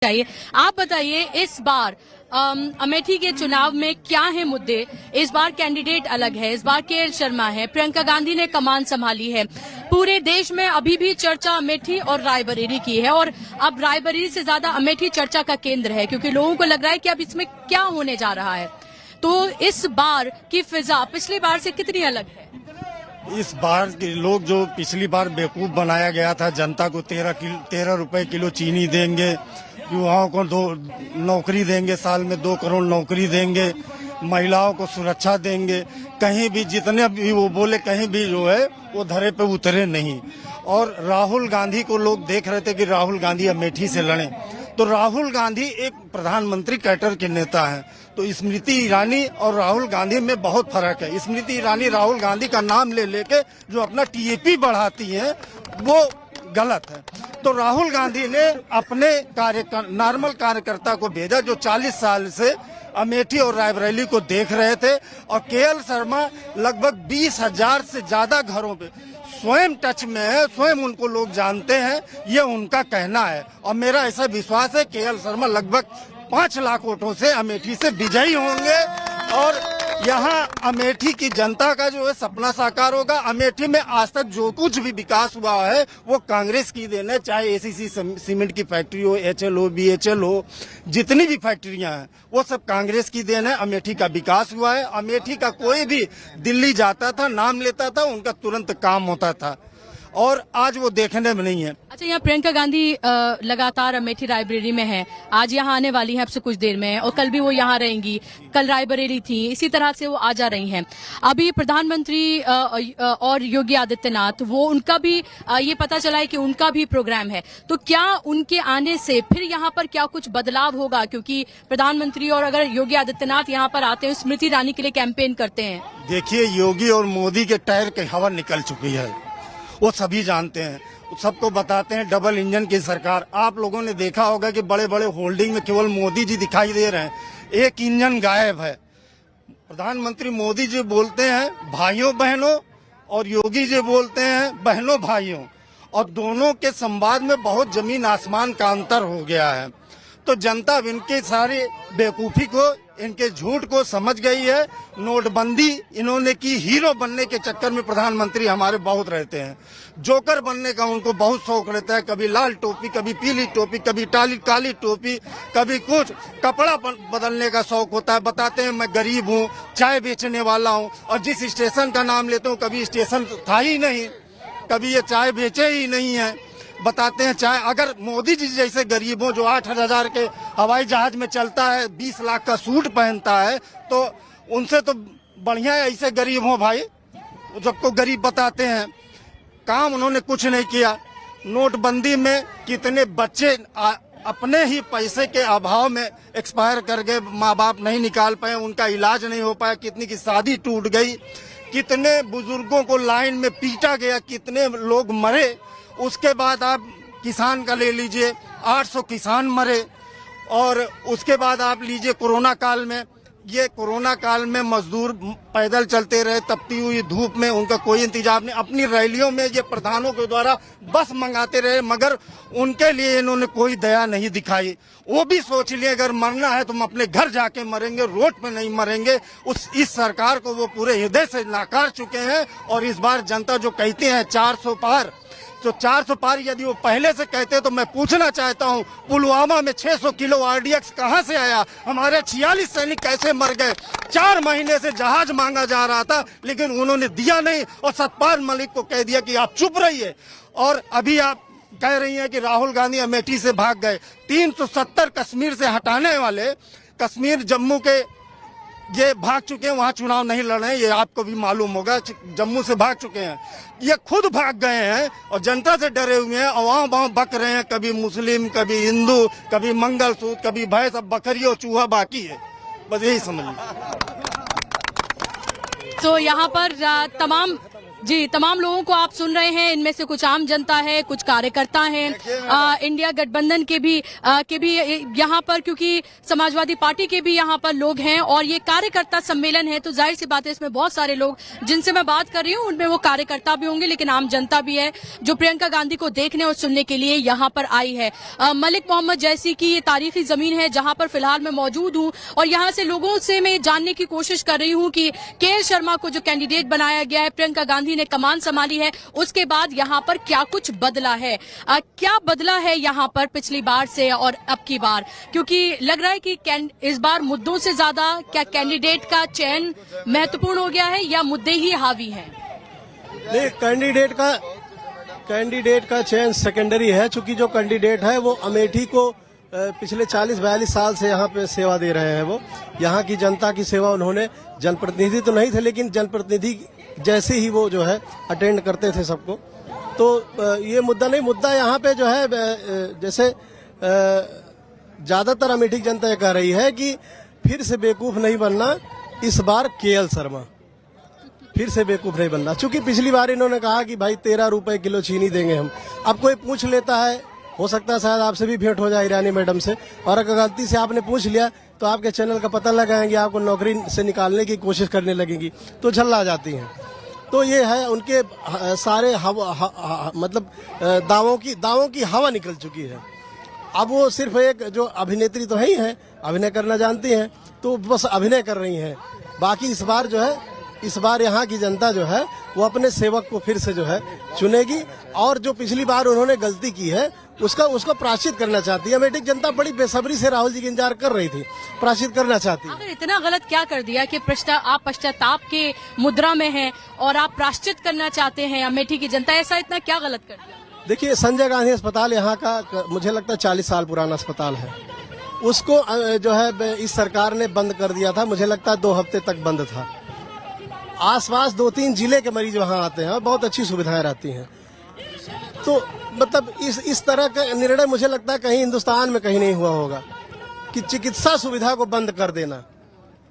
चाहिए। आप बताइए इस बार अमेठी के चुनाव में क्या है मुद्दे। इस बार कैंडिडेट अलग है, इस बार के शर्मा है, प्रियंका गांधी ने कमान संभाली है। पूरे देश में अभी भी चर्चा अमेठी और रायबरेली की है और अब रायबरेली से ज्यादा अमेठी चर्चा का केंद्र है, क्योंकि लोगों को लग रहा है कि अब इसमें क्या होने जा रहा है। तो इस बार की फिजा पिछली बार से कितनी अलग है? इस बार के लोग जो पिछली बार बेवकूफ बनाया गया था, जनता को 13 रुपए किलो चीनी देंगे, युवाओं को 2 नौकरी देंगे, साल में 2 करोड़ नौकरी देंगे, महिलाओं को सुरक्षा देंगे, कहीं भी जितने भी वो बोले कहीं भी जो है वो धरे पे उतरे नहीं। और राहुल गांधी को लोग देख रहे थे कि राहुल गांधी अमेठी से लड़े, तो राहुल गांधी एक प्रधानमंत्री कैडर के नेता हैं। तो स्मृति ईरानी और राहुल गांधी में बहुत फर्क है। स्मृति ईरानी राहुल गांधी का नाम ले लेके जो अपना टीएपी बढ़ाती हैं वो गलत है। तो राहुल गांधी ने अपने नॉर्मल कार्यकर्ता को भेजा जो 40 साल से अमेठी और रायबरेली को देख रहे थे, और केएल शर्मा लगभग 20,000 से ज्यादा घरों पे स्वयं टच में है, स्वयं उनको लोग जानते हैं, ये उनका कहना है। और मेरा ऐसा विश्वास है केएल शर्मा लगभग 5 लाख वोटों से अमेठी से विजयी होंगे और यहाँ अमेठी की जनता का जो है सपना साकार होगा। अमेठी में आज तक जो कुछ भी विकास हुआ है वो कांग्रेस की देन है, चाहे एसीसी सीमेंट की फैक्ट्री हो, एचएल हो, बीएचएल हो, जितनी भी फैक्ट्रियां हैं वो सब कांग्रेस की देन है। अमेठी का विकास हुआ है। अमेठी का कोई भी दिल्ली जाता था, नाम लेता था, उनका तुरंत काम होता था, और आज वो देखने में नहीं है। अच्छा, यहाँ प्रियंका गांधी लगातार अमेठी रायबरेली में है, आज यहाँ आने वाली है अब से कुछ देर में, और कल भी वो यहाँ रहेंगी। कल रायबरेली थी, इसी तरह से वो आ जा रही हैं। अभी प्रधानमंत्री और योगी आदित्यनाथ वो उनका भी ये पता चला है कि उनका भी प्रोग्राम है। तो क्या उनके आने से फिर यहाँ पर क्या कुछ बदलाव होगा? क्योंकि प्रधानमंत्री और अगर योगी आदित्यनाथ यहाँ पर आते हैं, स्मृति ईरानी के लिए कैंपेन करते हैं। देखिए, योगी और मोदी के टायर की हवा निकल चुकी है, वो सभी जानते हैं, सबको बताते हैं। डबल इंजन की सरकार, आप लोगों ने देखा होगा कि बड़े बड़े होल्डिंग में केवल मोदी जी दिखाई दे रहे हैं, एक इंजन गायब है। प्रधानमंत्री मोदी जी बोलते हैं भाइयों बहनों, और योगी जी बोलते हैं बहनों भाइयों, और दोनों के संवाद में बहुत जमीन आसमान का अंतर हो गया है। तो जनता इनके सारे बेवकूफी को, इनके झूठ को समझ गई है। नोटबंदी इन्होंने की, हीरो बनने के चक्कर में प्रधानमंत्री हमारे बहुत रहते हैं। जोकर बनने का उनको बहुत शौक रहता है, कभी लाल टोपी, कभी पीली टोपी, कभी काली टोपी, कभी कुछ कपड़ा बदलने का शौक होता है। बताते हैं मैं गरीब हूँ, चाय बेचने वाला हूँ, और जिस स्टेशन का नाम लेते हूँ कभी स्टेशन था ही नहीं, कभी ये चाय बेचे ही नहीं है। बताते हैं चाहे अगर मोदी जी जैसे गरीब हो जो 8,000 के हवाई जहाज में चलता है, 20 लाख का सूट पहनता है, तो उनसे तो बढ़िया है ऐसे गरीब हो भाई। सबको गरीब बताते हैं, काम उन्होंने कुछ नहीं किया। नोटबंदी में कितने बच्चे अपने ही पैसे के अभाव में एक्सपायर कर गए, माँ बाप नहीं निकाल पाए, उनका इलाज नहीं हो पाया, कितनी की शादी टूट गई, कितने बुजुर्गों को लाइन में पीटा गया, कितने लोग मरे। उसके बाद आप किसान का ले लीजिए, 800 किसान मरे। और उसके बाद आप लीजिए कोरोना काल में, ये कोरोना काल में मजदूर पैदल चलते रहे तपती हुई धूप में, उनका कोई इंतजाम नहीं। अपनी रैलियों में ये प्रधानों के द्वारा बस मंगाते रहे, मगर उनके लिए इन्होंने कोई दया नहीं दिखाई। वो भी सोच लिए अगर मरना है तो हम अपने घर जाके मरेंगे, रोड पे नहीं मरेंगे। इस सरकार को वो पूरे हृदय से नाकार चुके हैं। और इस बार जनता जो कहते हैं 400 पार, तो 400 पार यदि वो पहले से कहते तो मैं पूछना चाहता हूं, पुलवामा में 600 किलो आरडीएक्स कहां से आया? हमारे 46 सैनिक कैसे मर गए? 4 महीने से जहाज मांगा जा रहा था, लेकिन उन्होंने दिया नहीं, और सतपाल मलिक को कह दिया कि आप चुप रहिए। और अभी आप कह रही हैं कि राहुल गांधी अमेठी से भाग गए। 370 कश्मीर से हटाने वाले, कश्मीर जम्मू के ये भाग चुके हैं, वहां चुनाव नहीं लड़ रहे हैं, ये आपको भी मालूम होगा। जम्मू से भाग चुके हैं, ये खुद भाग गए हैं और जनता से डरे हुए हैं, और वहां बक रहे हैं, कभी मुस्लिम, कभी हिंदू, कभी मंगलसूत्र, कभी भैंस, अब बकरी और चूहा बाकी है। बस यही समझ लीजिए। तो यहाँ पर तमाम जी, तमाम लोगों को आप सुन रहे हैं, इनमें से कुछ आम जनता है, कुछ कार्यकर्ता हैं, इंडिया गठबंधन के भी यहाँ पर, क्योंकि समाजवादी पार्टी के भी यहाँ पर लोग हैं और ये कार्यकर्ता सम्मेलन है, तो जाहिर सी बात है इसमें बहुत सारे लोग जिनसे मैं बात कर रही हूँ उनमें वो कार्यकर्ता भी होंगे, लेकिन आम जनता भी है जो प्रियंका गांधी को देखने और सुनने के लिए यहाँ पर आई है। मलिक मोहम्मद जैसी की ये तारीखी जमीन है जहाँ पर फिलहाल मैं मौजूद हूँ और यहाँ से लोगों से मैं जानने की कोशिश कर रही हूँ कि के शर्मा को जो कैंडिडेट बनाया गया है, प्रियंका गांधी ने कमान संभाली है, उसके बाद यहाँ पर क्या कुछ बदला है, क्या बदला है यहाँ पर पिछली बार से और अब की बार, क्योंकि लग रहा है कि इस बार मुद्दों से ज्यादा क्या कैंडिडेट का चयन महत्वपूर्ण हो गया है या मुद्दे ही हावी हैं? नहीं, कैंडिडेट का चयन सेकेंडरी है, चूंकि जो कैंडिडेट है वो अमेठी को पिछले 40-42 साल से यहाँ पे सेवा दे रहे हैं। वो यहाँ की जनता की सेवा उन्होंने, जनप्रतिनिधि तो नहीं थे लेकिन जनप्रतिनिधि जैसे ही वो जो है अटेंड करते थे सबको। तो ये मुद्दा नहीं, मुद्दा यहाँ पे जो है जैसे ज्यादातर अमेठी की जनता ये कह रही है कि फिर से बेवकूफ नहीं बनना, इस बार केएल शर्मा फिर से बेवकूफ नहीं बनना। चूंकि पिछली बार इन्होंने कहा कि भाई 13 रुपए किलो चीनी देंगे हम। अब कोई पूछ लेता है, हो सकता है शायद आपसे भी भेंट हो जाए ईरानी मैडम से, और अगर गलती से आपने पूछ लिया तो आपके चैनल का पता लगाएंगे, आपको नौकरी से निकालने की कोशिश करने लगेंगी, तो झल्ला जाती हैं। तो ये है उनके सारे मतलब दावों की हवा निकल चुकी है। अब वो सिर्फ एक जो अभिनेत्री तो है ही है, अभिनय करना जानती हैं, तो बस अभिनय कर रही हैं। बाकी इस बार यहाँ की जनता जो है वो अपने सेवक को फिर से जो है चुनेगी, और जो पिछली बार उन्होंने गलती की है उसको प्रायश्चित करना चाहती है। अमेठी की जनता बड़ी बेसब्री से राहुल जी की इंतजार कर रही थी, प्रायश्चित करना चाहती है। अगर इतना गलत क्या कर दिया कि आप पश्चाताप के मुद्रा में हैं और आप प्रायश्चित करना चाहते हैं अमेठी की जनता, ऐसा इतना क्या गलत कर दिया? देखिए, संजय गांधी अस्पताल यहाँ का मुझे लगता है 40 साल पुराना अस्पताल है, उसको जो है इस सरकार ने बंद कर दिया था। मुझे लगता है 2 हफ्ते तक बंद था। आसपास 2-3 जिले के मरीज वहाँ आते हैं और बहुत अच्छी सुविधाएं रहती हैं। तो मतलब इस तरह का निर्णय मुझे लगता है कहीं हिंदुस्तान में कहीं नहीं हुआ होगा कि चिकित्सा सुविधा को बंद कर देना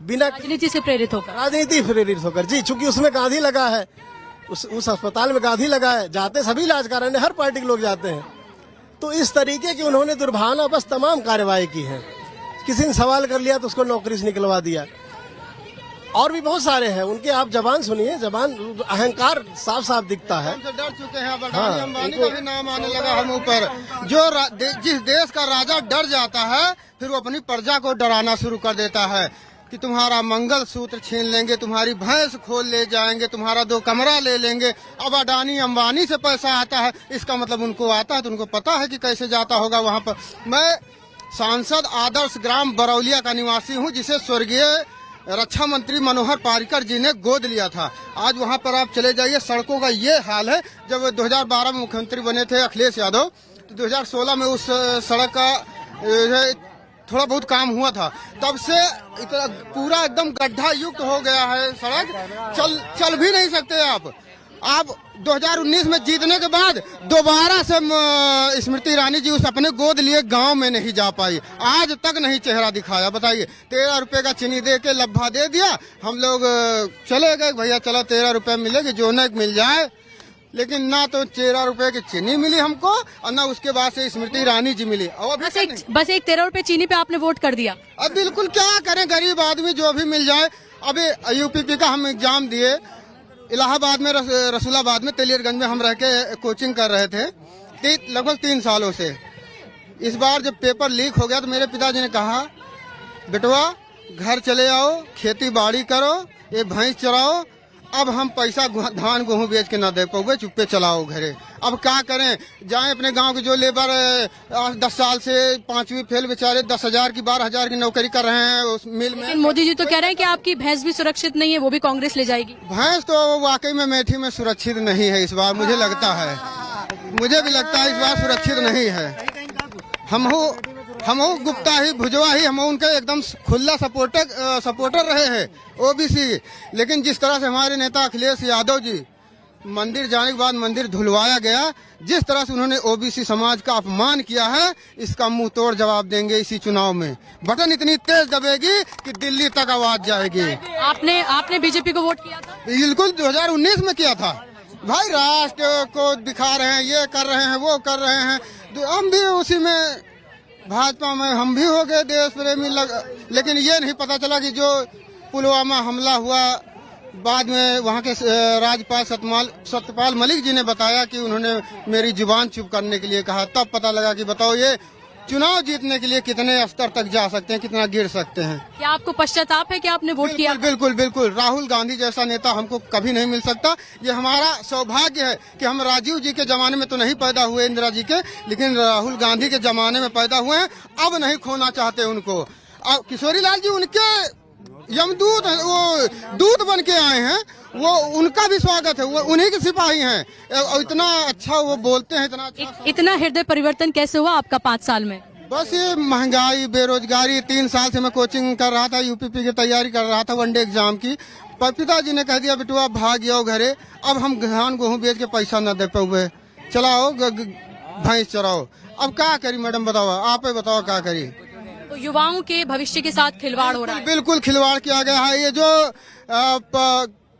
बिना राजनीति से प्रेरित होकर। जी, चूंकि उसमें गांधी लगा है, उस अस्पताल में गांधी लगा है, जाते सभी इलाज कराने, हर पार्टी के लोग जाते हैं। तो इस तरीके की उन्होंने दुर्भावना बस तमाम कार्रवाई की है। किसी ने सवाल कर लिया तो उसको नौकरी से निकलवा दिया, और भी बहुत सारे हैं उनके। आप जबान सुनिए, जबान अहंकार साफ साफ दिखता है। हमसे डर चुके हैं, अडानी अंबानी का भी नाम आने लगा हम ऊपर। जो जिस देश का राजा डर जाता है फिर वो अपनी प्रजा को डराना शुरू कर देता है कि तुम्हारा मंगल सूत्र छीन लेंगे, तुम्हारी भैंस खोल ले जाएंगे, तुम्हारा 2 कमरा ले लेंगे। अब अडानी अंबानी से पैसा आता है, इसका मतलब उनको आता है तो उनको पता है कि कैसे जाता होगा वहाँ पर। मैं सांसद आदर्श ग्राम बरौलिया का निवासी हूँ, जिसे स्वर्गीय रक्षा मंत्री मनोहर पारिकर जी ने गोद लिया था। आज वहां पर आप चले जाइए, सड़कों का ये हाल है। जब 2012 में मुख्यमंत्री बने थे अखिलेश यादव, तो 2016 में उस सड़क का थोड़ा बहुत काम हुआ था, तब से पूरा एकदम गड्ढा युक्त हो गया है सड़क, चल भी नहीं सकते आप। 2019 में जीतने के बाद दोबारा से स्मृति ईरानी जी उस अपने गोद लिए गांव में नहीं जा पाई, आज तक नहीं चेहरा दिखाया। बताइए, 13 रुपए का चीनी दे के लब्भा दे दिया, हम लोग चले गए, भैया चलो 13 रुपए मिलेगी, जो न मिल जाए। लेकिन ना तो 13 रुपए की चीनी मिली हमको और ना उसके बाद से स्मृति ईरानी जी मिली। और बस एक 13 रुपए चीनी पे आपने वोट कर दिया। अब बिल्कुल क्या करें, गरीब आदमी जो भी मिल जाए। अभी यूपीपी का हम एग्जाम दिए, इलाहाबाद में, रसूलाबाद में, तेलियरगंज में हम रह के कोचिंग कर रहे थे लगभग 3 सालों से। इस बार जब पेपर लीक हो गया तो मेरे पिताजी ने कहा, बेटवा घर चले आओ, खेती बाड़ी करो, ये भैंस चराओ, अब हम पैसा धान गेहूं बेच के न दे पाओगे, चुप्पे चलाओ घरे। अब क्या करें, जाएं अपने गांव के जो लेबर 10 साल से 5वीं फेल बेचारे 10,000 की 12,000 की नौकरी कर रहे हैं उस मिल में। लेकिन मोदी जी तो कह रहे हैं कि आपकी भैंस भी सुरक्षित नहीं है, वो भी कांग्रेस ले जाएगी। भैंस तो वाकई में अमेठी में सुरक्षित नहीं है इस बार, मुझे लगता है, मुझे भी लगता है इस बार सुरक्षित नहीं है। हम गुप्ता ही भुजवा ही हम उनके एकदम खुला सपोर्टर रहे हैं ओबीसी। लेकिन जिस तरह से हमारे नेता अखिलेश यादव जी मंदिर जाने के बाद मंदिर धुलवाया गया, जिस तरह से उन्होंने ओबीसी समाज का अपमान किया है, इसका मुंह तोड़ जवाब देंगे इसी चुनाव में। बटन इतनी तेज दबेगी कि दिल्ली तक आवाज जाएगी। आपने बीजेपी को वोट किया था? बिल्कुल, 2019 में किया था। भाई राष्ट्र को दिखा रहे हैं, ये कर रहे हैं, वो कर रहे हैं। हम भी उसी में भाजपा में हम भी हो गए देश प्रेमी लेकिन ये नहीं पता चला कि जो पुलवामा हमला हुआ बाद में वहाँ के राज्यपाल सत्यपाल मलिक जी ने बताया कि उन्होंने मेरी जुबान चुप करने के लिए कहा, तब पता लगा कि बताओ ये चुनाव जीतने के लिए कितने स्तर तक जा सकते हैं, कितना गिर सकते हैं। क्या आपको पश्चाताप है कि आपने वोट किया? बिल्कुल बिल्कुल। राहुल गांधी जैसा नेता हमको कभी नहीं मिल सकता। ये हमारा सौभाग्य है कि हम राजीव जी के जमाने में तो नहीं पैदा हुए, इंदिरा जी के, लेकिन राहुल गांधी के जमाने में पैदा हुए हैं। अब नहीं खोना चाहते उनको। अब किशोरी लाल जी उनके यमदूत, वो दूत बन के आए हैं, वो उनका भी स्वागत है, वो उन्हीं के सिपाही हैं। और इतना अच्छा वो बोलते हैं, इतना अच्छा। इतना हृदय परिवर्तन कैसे हुआ आपका 5 साल में? बस ये महंगाई, बेरोजगारी। 3 साल से मैं कोचिंग कर रहा था, यूपीपी की तैयारी कर रहा था, वनडे एग्जाम की। पर पिताजी ने कह दिया बेटुआ भाग जाओ घरे, अब हम धान गेहूँ बेच के पैसा न दे पाए, चलाओ भैंस चराओ। अब क्या करी मैडम, बताओ, आप ही बताओ क्या करी। तो युवाओं के भविष्य के साथ खिलवाड़ हो रहा है। बिल्कुल खिलवाड़ किया गया है। ये जो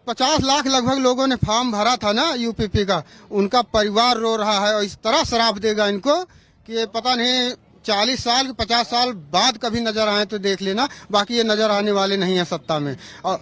50 लाख लगभग लोगों ने फॉर्म भरा था ना यूपीपी का, उनका परिवार रो रहा है। और इस तरह शराब देगा इनको कि ये पता नहीं 40 साल 50 साल बाद कभी नजर आए तो देख लेना, बाकी ये नजर आने वाले नहीं है सत्ता में। और